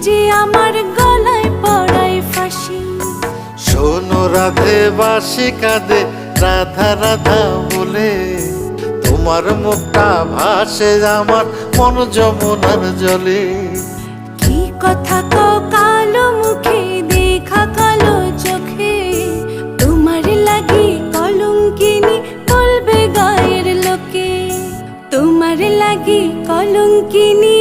যে আমার গলায় পড়ায় ফাঁসি। শোনো রাধে বাঁশি কাঁদে রাধা রাধা বলে, তোমার মুখটা ভাসে আমার মন যমুনার জলে। কি কথা কও কালো মুখে দেখা কালো চোখে, তোমার লাগি কলঙ্কিনী বলবে গায়ের লোকে, তোমার লাগি কলঙ্কিনী